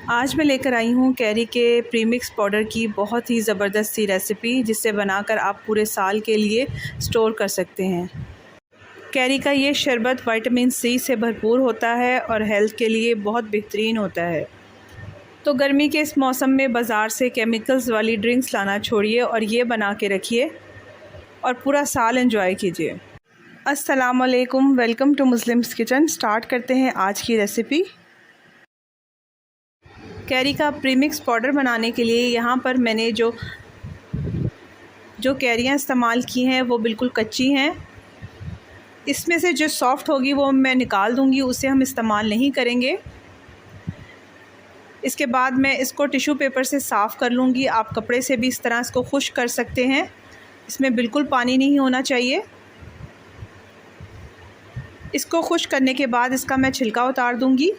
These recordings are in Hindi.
आज मैं लेकर आई हूँ कैरी के प्रीमिक्स पाउडर की बहुत ही ज़बरदस्त सी रेसिपी, जिसे बनाकर आप पूरे साल के लिए स्टोर कर सकते हैं। कैरी का ये शरबत विटामिन सी से भरपूर होता है और हेल्थ के लिए बहुत बेहतरीन होता है। तो गर्मी के इस मौसम में बाज़ार से केमिकल्स वाली ड्रिंक्स लाना छोड़िए और ये बना के रखिए और पूरा साल एंजॉय कीजिए। अस्सलाम वालेकुम, welcome to Muslims kitchen. Start करते हैं आज की रेसिपी। कैरी का प्रीमिक्स पाउडर बनाने के लिए यहाँ पर मैंने जो कैरियाँ इस्तेमाल की हैं वो बिल्कुल कच्ची हैं। इसमें से जो सॉफ़्ट होगी वो मैं निकाल दूँगी, उसे हम इस्तेमाल नहीं करेंगे। इसके बाद मैं इसको टिश्यू पेपर से साफ़ कर लूँगी। आप कपड़े से भी इस तरह इसको खुश्क कर सकते हैं। इसमें बिल्कुल पानी नहीं होना चाहिए। इसको खुश्क करने के बाद इसका मैं छिलका उतार दूँगी।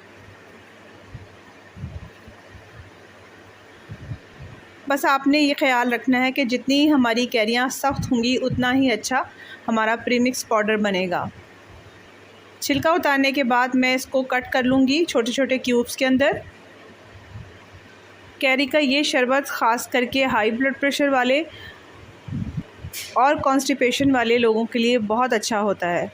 बस आपने ये ख़्याल रखना है कि जितनी हमारी कैरियाँ सख्त होंगी उतना ही अच्छा हमारा प्रीमिक्स पाउडर बनेगा। छिलका उतारने के बाद मैं इसको कट कर लूँगी छोटे छोटे क्यूब्स के अंदर। कैरी का ये शरबत ख़ास करके हाई ब्लड प्रेशर वाले और कॉन्स्टिपेशन वाले लोगों के लिए बहुत अच्छा होता है।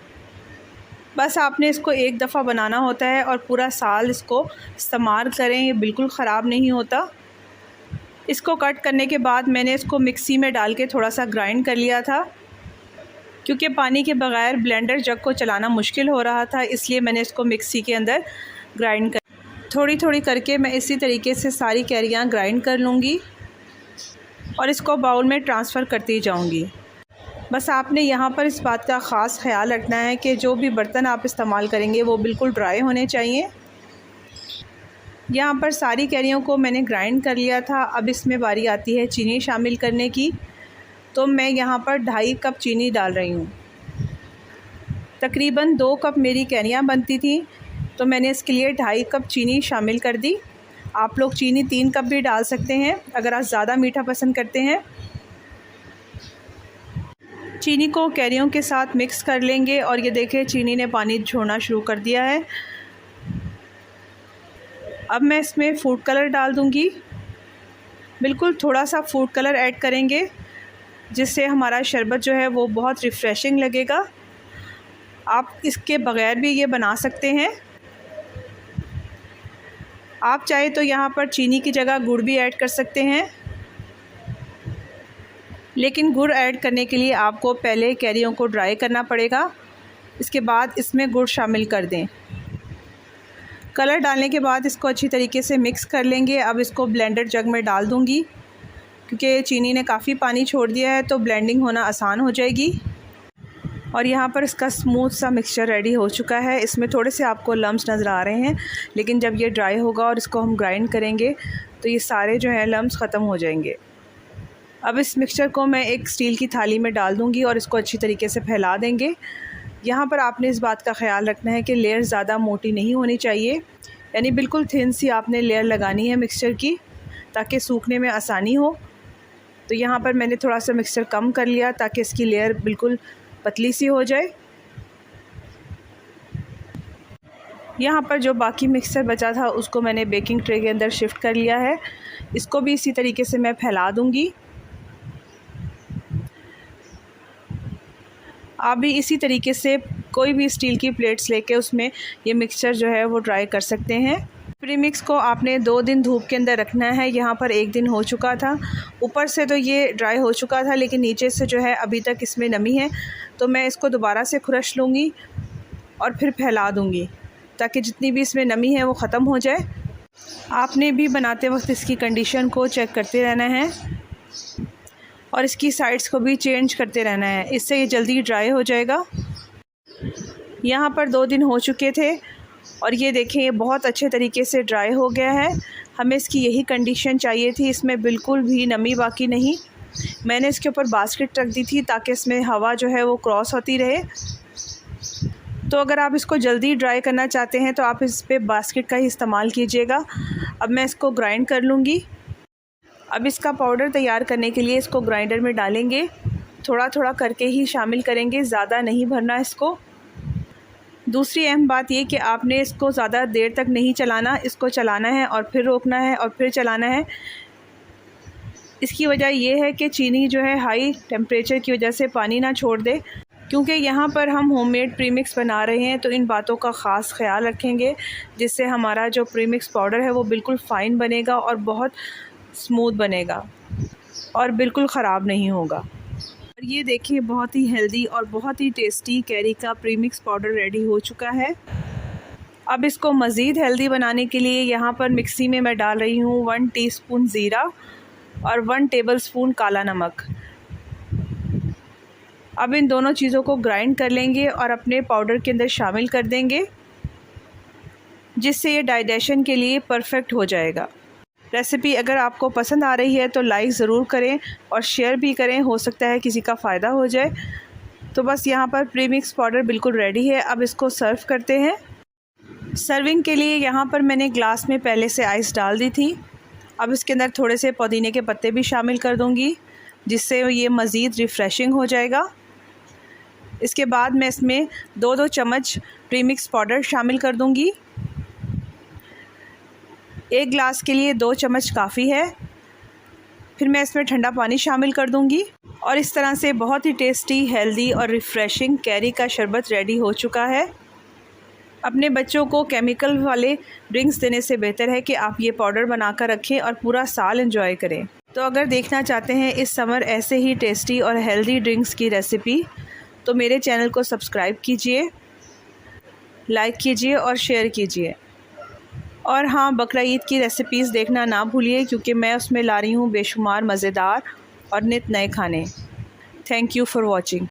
बस आपने इसको एक दफ़ा बनाना होता है और पूरा साल इसको इस्तेमाल करें, ये बिल्कुल ख़राब नहीं होता। इसको कट करने के बाद मैंने इसको मिक्सी में डाल के थोड़ा सा ग्राइंड कर लिया था, क्योंकि पानी के बग़ैर ब्लेंडर जग को चलाना मुश्किल हो रहा था, इसलिए मैंने इसको मिक्सी के अंदर ग्राइंड कर थोड़ी थोड़ी करके मैं इसी तरीके से सारी कैरियाँ ग्राइंड कर लूँगी और इसको बाउल में ट्रांसफ़र करती जाऊँगी। बस आपने यहाँ पर इस बात का ख़ास ख्याल रखना है कि जो भी बर्तन आप इस्तेमाल करेंगे वो बिल्कुल ड्राई होने चाहिए। यहाँ पर सारी कैरियों को मैंने ग्राइंड कर लिया था। अब इसमें बारी आती है चीनी शामिल करने की। तो मैं यहाँ पर 2.5 कप चीनी डाल रही हूँ। तकरीबन 2 कप मेरी कैरियाँ बनती थी, तो मैंने इसके लिए 2.5 कप चीनी शामिल कर दी। आप लोग चीनी 3 कप भी डाल सकते हैं अगर आप ज़्यादा मीठा पसंद करते हैं। चीनी को कैरियों के साथ मिक्स कर लेंगे और ये देखें चीनी ने पानी छोड़ना शुरू कर दिया है। अब मैं इसमें फूड कलर डाल दूंगी। बिल्कुल थोड़ा सा फूड कलर ऐड करेंगे, जिससे हमारा शरबत जो है वो बहुत रिफ़्रेशिंग लगेगा। आप इसके बग़ैर भी ये बना सकते हैं। आप चाहे तो यहाँ पर चीनी की जगह गुड़ भी ऐड कर सकते हैं, लेकिन गुड़ ऐड करने के लिए आपको पहले कैरियों को ड्राई करना पड़ेगा। इसके बाद इसमें गुड़ शामिल कर दें। कलर डालने के बाद इसको अच्छी तरीके से मिक्स कर लेंगे। अब इसको ब्लेंडर जग में डाल दूंगी, क्योंकि चीनी ने काफ़ी पानी छोड़ दिया है, तो ब्लेंडिंग होना आसान हो जाएगी। और यहाँ पर इसका स्मूथ सा मिक्सचर रेडी हो चुका है। इसमें थोड़े से आपको लम्स नज़र आ रहे हैं, लेकिन जब ये ड्राई होगा और इसको हम ग्राइंड करेंगे तो ये सारे जो हैं लम्स ख़त्म हो जाएंगे। अब इस मिक्सचर को मैं एक स्टील की थाली में डाल दूँगी और इसको अच्छी तरीके से फैला देंगे। यहाँ पर आपने इस बात का ख्याल रखना है कि लेयर ज़्यादा मोटी नहीं होनी चाहिए, यानी बिल्कुल थिन सी आपने लेयर लगानी है मिक्सचर की, ताकि सूखने में आसानी हो। तो यहाँ पर मैंने थोड़ा सा मिक्सचर कम कर लिया ताकि इसकी लेयर बिल्कुल पतली सी हो जाए। यहाँ पर जो बाकी मिक्सचर बचा था उसको मैंने बेकिंग ट्रे के अंदर शिफ्ट कर लिया है। इसको भी इसी तरीके से मैं फैला दूँगी। आप भी इसी तरीके से कोई भी स्टील की प्लेट्स लेके उसमें ये मिक्सचर जो है वो ड्राई कर सकते हैं। प्रीमिक्स को आपने 2 दिन धूप के अंदर रखना है। यहाँ पर 1 दिन हो चुका था। ऊपर से तो ये ड्राई हो चुका था, लेकिन नीचे से जो है अभी तक इसमें नमी है, तो मैं इसको दोबारा से खुरश लूँगी और फिर फैला दूँगी, ताकि जितनी भी इसमें नमी है वो ख़त्म हो जाए। आपने भी बनाते वक्त इसकी कंडीशन को चेक करते रहना है और इसकी साइड्स को भी चेंज करते रहना है, इससे ये जल्दी ड्राई हो जाएगा। यहाँ पर 2 दिन हो चुके थे और ये देखें ये बहुत अच्छे तरीके से ड्राई हो गया है। हमें इसकी यही कंडीशन चाहिए थी, इसमें बिल्कुल भी नमी बाकी नहीं। मैंने इसके ऊपर बास्केट रख दी थी ताकि इसमें हवा जो है वो क्रॉस होती रहे। तो अगर आप इसको जल्दी ड्राई करना चाहते हैं तो आप इस पर बास्केट का ही इस्तेमाल कीजिएगा। अब मैं इसको ग्राइंड कर लूँगी। अब इसका पाउडर तैयार करने के लिए इसको ग्राइंडर में डालेंगे। थोड़ा थोड़ा करके ही शामिल करेंगे, ज़्यादा नहीं भरना इसको। दूसरी अहम बात ये कि आपने इसको ज़्यादा देर तक नहीं चलाना, इसको चलाना है और फिर रोकना है और फिर चलाना है। इसकी वजह ये है कि चीनी जो है हाई टेम्परेचर की वजह से पानी ना छोड़ दे। क्योंकि यहाँ पर हम होममेड प्रीमिक्स बना रहे हैं तो इन बातों का ख़ास ख्याल रखेंगे, जिससे हमारा जो प्रीमिक्स पाउडर है वो बिल्कुल फ़ाइन बनेगा और बहुत स्मूथ बनेगा और बिल्कुल ख़राब नहीं होगा। और ये देखिए, बहुत ही हेल्दी और बहुत ही टेस्टी कैरी का प्रीमिक्स पाउडर रेडी हो चुका है। अब इसको मज़ीद हेल्दी बनाने के लिए यहाँ पर मिक्सी में मैं डाल रही हूँ 1 टीस्पून ज़ीरा और 1 टेबलस्पून काला नमक। अब इन दोनों चीज़ों को ग्राइंड कर लेंगे और अपने पाउडर के अंदर शामिल कर देंगे, जिससे ये डाइजेशन के लिए परफेक्ट हो जाएगा। रेसिपी अगर आपको पसंद आ रही है तो लाइक ज़रूर करें और शेयर भी करें, हो सकता है किसी का फ़ायदा हो जाए। तो बस यहाँ पर प्रीमिक्स पाउडर बिल्कुल रेडी है। अब इसको सर्व करते हैं। सर्विंग के लिए यहाँ पर मैंने ग्लास में पहले से आइस डाल दी थी। अब इसके अंदर थोड़े से पुदीने के पत्ते भी शामिल कर दूँगी, जिससे ये मज़ीद रिफ़्रेशिंग हो जाएगा। इसके बाद मैं इसमें 2-2 चम्मच प्रीमिक्स पाउडर शामिल कर दूंगी। 1 गिलास के लिए 2 चम्मच काफ़ी है। फिर मैं इसमें ठंडा पानी शामिल कर दूंगी और इस तरह से बहुत ही टेस्टी, हेल्दी और रिफ़्रेशिंग कैरी का शरबत रेडी हो चुका है। अपने बच्चों को केमिकल वाले ड्रिंक्स देने से बेहतर है कि आप ये पाउडर बनाकर रखें और पूरा साल एंजॉय करें। तो अगर देखना चाहते हैं इस समर ऐसे ही टेस्टी और हेल्दी ड्रिंक्स की रेसिपी, तो मेरे चैनल को सब्सक्राइब कीजिए, लाइक कीजिए और शेयर कीजिए। और हाँ, बकरा ईद की रेसिपीज़ देखना ना भूलिए, क्योंकि मैं उसमें ला रही हूँ बेशुमार मज़ेदार और नित नए खाने। Thank you for watching.